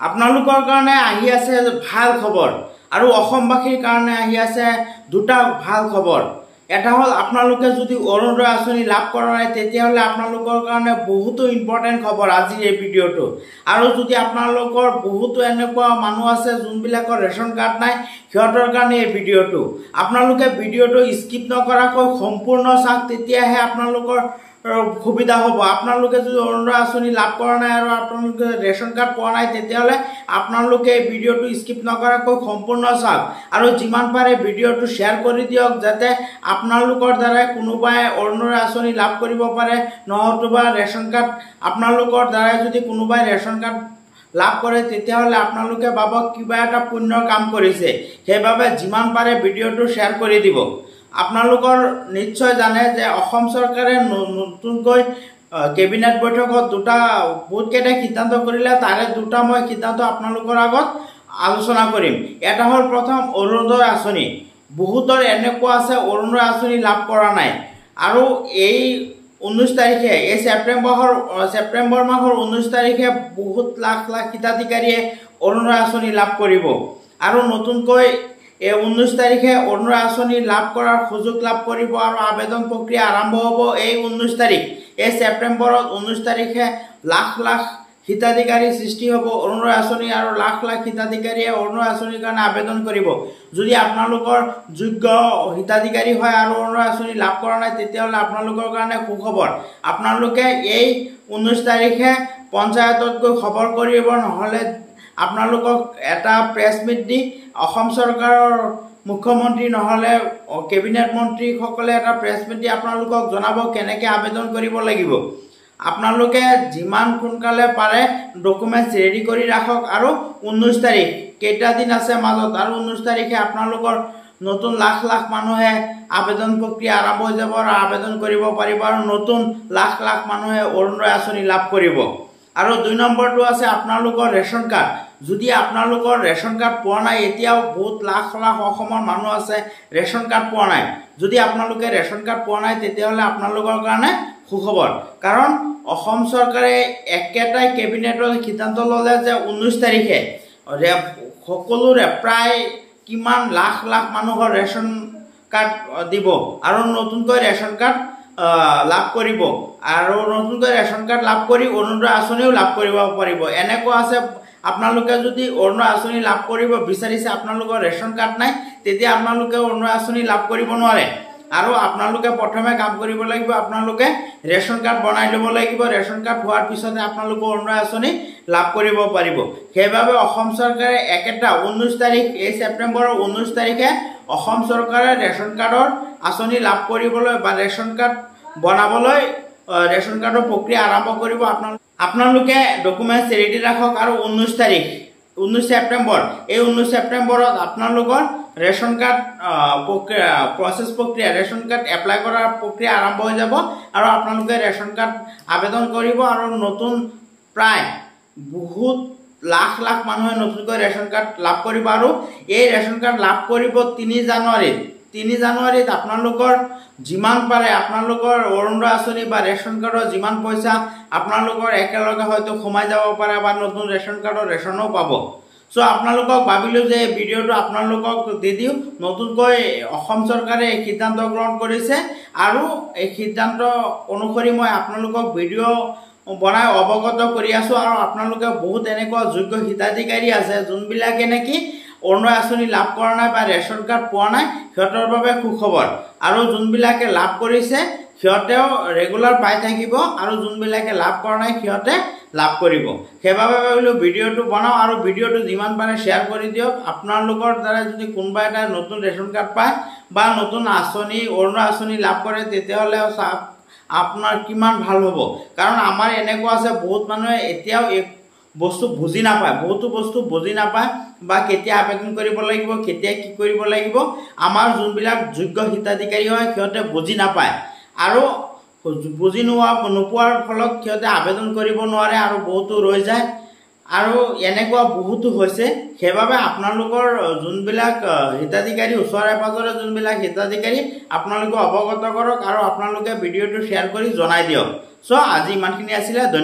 আপোনালোকৰ কাৰণে আহি আছে ভাল খবৰ আৰু অসমবাসীৰ কাৰণে আহি আছে দুটা ভাল খবৰ। এটা হল আপোনালোকে যদি অৰুণোদয় আঁচনি লাভ কৰা নাই তেতিয়াহলে আপোনালোকৰ কাৰণে বহুতো ইম্পৰ্টেন্ট খবৰ আজিৰ এই ভিডিঅ'টো। আৰু যদি আপোনালোকৰ বহুতো এনেকুৱা মানুহ আছে যোনবিলাকৰ ৰেচন কাৰ্ড নাই সিহঁতৰ কাৰণে এই ভিডিঅ'টো। আপোনালোকে ভিডিঅ'টো স্কিপ নকৰাকৈ সম্পূৰ্ণ চাওক, তেতিয়াহে আপোনালোকৰ সুবিধা হ'ব। আপোনালোকে যদি অৰুণোদয় আঁচনি লাভ কৰা নাই আৰু আপোনালোকে ৰেচন কাৰ্ড পোৱা নাই তেতিয়াহলে আপোনালোকে এই ভিডিঅ'টো স্কিপ নকৰাকৈ সম্পূৰ্ণ চাওক আৰু যিমান পাৰে ভিডিঅ'টো শ্বেয়াৰ কৰি দিয়ক যাতে আপোনালোকৰ দ্বাৰা কোনোবাই অৰুণোদয় আঁচনি লাভ কৰিব পাৰে, নহয়তোবা ৰেচন কাৰ্ড আপোনালোকৰ দ্বাৰা যদি কোনোবাই ৰেচন কাৰ্ড লাভ কৰে তেতিয়াহলে আপোনালোকে ভাবক কিবা এটা পুণ্যৰ কাম কৰিছে। সেইবাবে যিমান পাৰে ভিডিঅ'টো শ্বেয়াৰ কৰি দিব। আপোনালোকৰ নিশ্চয় জানে যে অসম চৰকাৰে নতুনকৈ কেবিনেট বৈঠকত বহুতকেইটা সিদ্ধান্ত কৰিলে, তাৰে দুটা মই সিদ্ধান্ত আপোনালোকৰ আগত আলোচনা কৰিম। এটা হ'ল প্ৰথম অৰুণোদয় আঁচনি। বহুতৰ এনেকুৱা আছে অৰুণোদয় আঁচনি লাভ কৰা নাই আৰু এই 19 তাৰিখে এই ছেপ্টেম্বৰ মাহৰ 19 তাৰিখে বহুত লাখ হিতাধিকাৰীয়ে অৰুণোদয় আঁচনি লাভ কৰিব আৰু নতুনকৈ এই 19 তাৰিখে অৰুণোদয় আঁচনি লাভ কৰাৰ সুযোগ লাভ কৰিব আৰু আবেদন প্ৰক্ৰিয়া আৰম্ভ হ'ব এই 19 তাৰিখ। এই ছেপ্টেম্বৰত 19 তাৰিখে লাখ হিতাধিকাৰী সৃষ্টি হ'ব অৰুণোদয় আঁচনি আৰু লাখ হিতাধিকাৰীয়ে অৰুণোদয় আঁচনিৰ কাৰণে আবেদন কৰিব। যদি আপোনালোকৰ যোগ্য হিতাধিকাৰী হয় আৰু অৰুণোদয় আঁচনি লাভ কৰা নাই তেতিয়াহ'লে আপোনালোকৰ কাৰণে সুখবৰ। আপোনালোকে এই 19 তাৰিখে পঞ্চায়তত গৈ খবৰ কৰিব, নহ'লে আপোনালোকক এটা প্ৰেছ মিট দি অসম চৰকাৰৰ মুখ্যমন্ত্ৰী নহ'লে কেবিনেট মন্ত্ৰীসকলে এটা প্ৰেছ মিট দি আপোনালোকক জনাব কেনেকৈ আবেদন কৰিব লাগিব। আপোনালোকে যিমান সোনকালে পাৰে ডকুমেণ্টছ ৰেডি কৰি ৰাখক আৰু 19 তাৰিখ কেইটা দিন আছে মাজত আৰু 19 তাৰিখে আপোনালোকৰ নতুন লাখ মানুহে আবেদন প্ৰক্ৰিয়া আৰম্ভ হৈ যাব আৰু আবেদন কৰিব পাৰিব আৰু নতুন লাখ মানুহে অৰুণোদয় আঁচনি লাভ কৰিব। আৰু 2 নম্বৰটো আছে আপোনালোকৰ ৰেচন কাৰ্ড। যদি আপোনালোকৰ ৰেচন কাৰ্ড পোৱা নাই, এতিয়াও বহুত লাখ অসমৰ মানুহ আছে ৰেচন কাৰ্ড পোৱা নাই। যদি আপোনালোকে ৰেচন কাৰ্ড পোৱা নাই তেতিয়াহ'লে আপোনালোকৰ কাৰণে সুখবৰ, কাৰণ অসম চৰকাৰে একেটাই কেবিনেটৰ সিদ্ধান্ত ল'লে যে 19 তাৰিখে সকলোৰে প্ৰায় কিমান লাখ মানুহৰ ৰেচন কাৰ্ড দিব আৰু নতুনকৈ ৰেচন কাৰ্ড লাভ কৰিব আৰু নতুনকৈ ৰেচন কাৰ্ড লাভ কৰি অৰুণোদয় আঁচনিও লাভ কৰিব পাৰিব। এনেকুৱা আছে আপোনালোকে যদি অৰুণোদয় আঁচনি লাভ কৰিব বিচাৰিছে আপোনালোকৰ ৰেচন কাৰ্ড নাই, তেতিয়া আপোনালোকে অৰুণোদয় আঁচনি লাভ কৰিব নোৱাৰে আৰু আপোনালোকে প্ৰথমে কাম কৰিব লাগিব, আপোনালোকে ৰেচন কাৰ্ড বনাই ল'ব লাগিব। ৰেচন কাৰ্ড হোৱাৰ পিছতে আপোনালোকে অৰুণোদয় আঁচনি লাভ কৰিব পাৰিব। সেইবাবে অসম চৰকাৰে একেটা 19 তাৰিখ এই ছেপ্টেম্বৰৰ 19 তাৰিখে অসম চৰকাৰে ৰেচন কাৰ্ডৰ আঁচনি লাভ কৰিবলৈ বা ৰেচন কাৰ্ড বনাবলৈ ৰেচন কাৰ্ডৰ প্ৰক্ৰিয়া আৰম্ভ কৰিব। আপোনালোকে ডকুমেণ্টছ ৰেডি ৰাখক আৰু 19 ছেপ্টেম্বৰ এই 19 ছেপ্টেম্বৰত আপোনালোকৰ ৰেচন কাৰ্ড প্ৰক্ৰিয়া ৰেচন কাৰ্ড এপ্লাই কৰাৰ প্ৰক্ৰিয়া আৰম্ভ হৈ যাব আৰু আপোনালোকে ৰেচন কাৰ্ড আবেদন কৰিব আৰু নতুন প্ৰায় বহুত লাখ মানুহে নতুনকৈ ৰেচন কাৰ্ড লাভ কৰিব আৰু এই ৰেচন কাৰ্ড লাভ কৰিব 3 জানুৱাৰীত আপোনালোকৰ যিমান পাৰে আপোনালোকৰ অৰুণোদয় আঁচনি বা ৰেচন কাৰ্ডৰ যিমান পইচা আপোনালোকৰ একেলগে হয়তো সোমাই যাব পাৰে বা নতুন ৰেচন কাৰ্ডৰ ৰেচনো পাব। চ' আপোনালোকক ভাবিলোঁ যে এই ভিডিঅ'টো আপোনালোকক দি দিওঁ। নতুনকৈ অসম চৰকাৰে এই সিদ্ধান্ত গ্ৰহণ কৰিছে আৰু এই সিদ্ধান্ত অনুসৰি মই আপোনালোকক ভিডিঅ' বনাই অৱগত কৰি আছোঁ আৰু আপোনালোকে বহুত এনেকুৱা যোগ্য হিতাধিকাৰী আছে যোনবিলাকে নেকি অৰুণোদয় আঁচনি লাভ কৰা নাই বা ৰেচন কাৰ্ড পোৱা নাই, সিহঁতৰ বাবে সুখবৰ। আৰু যোনবিলাকে লাভ কৰিছে সিহঁতেও ৰেগুলাৰ পাই থাকিব আৰু যোনবিলাকে লাভ কৰা নাই সিহঁতে লাভ কৰিব। সেইবাবে ভাবিলোঁ ভিডিঅ'টো বনাওঁ আৰু ভিডিঅ'টো যিমান পাৰে শ্বেয়াৰ কৰি দিয়ক। আপোনালোকৰ দ্বাৰা যদি কোনোবা এটা নতুন ৰেচন কাৰ্ড পায় বা নতুন আঁচনি অৰুণোদয় আঁচনি লাভ কৰে তেতিয়াহ'লে আপোনাৰ কিমান ভাল হ'ব, কাৰণ আমাৰ এনেকুৱা আছে বহুত মানুহে এতিয়াও এই বস্তু বুজি নাপায়, বহুতো বস্তু বুজি নাপায় বা কেতিয়া আবেদন কৰিব লাগিব, কেতিয়া কি কৰিব লাগিব। আমাৰ যোনবিলাক যোগ্য হিতাধিকাৰী হয় সিহঁতে বুজি নাপায় আৰু বুজি নোপোৱাৰ ফলত সিহঁতে আবেদন কৰিব নোৱাৰে আৰু বহুতো ৰৈ যায় আৰু এনেকুৱা বহুতো হৈছে। সেইবাবে আপোনালোকৰ যোনবিলাক হিতাধিকাৰী ওচৰে পাজৰে যোনবিলাক হিতাধিকাৰী আপোনালোকে অৱগত কৰক আৰু আপোনালোকে ভিডিঅ'টো শ্বেয়াৰ কৰি জনাই দিয়ক। চ' আজি ইমানখিনি আছিলে। ধন্যবাদ।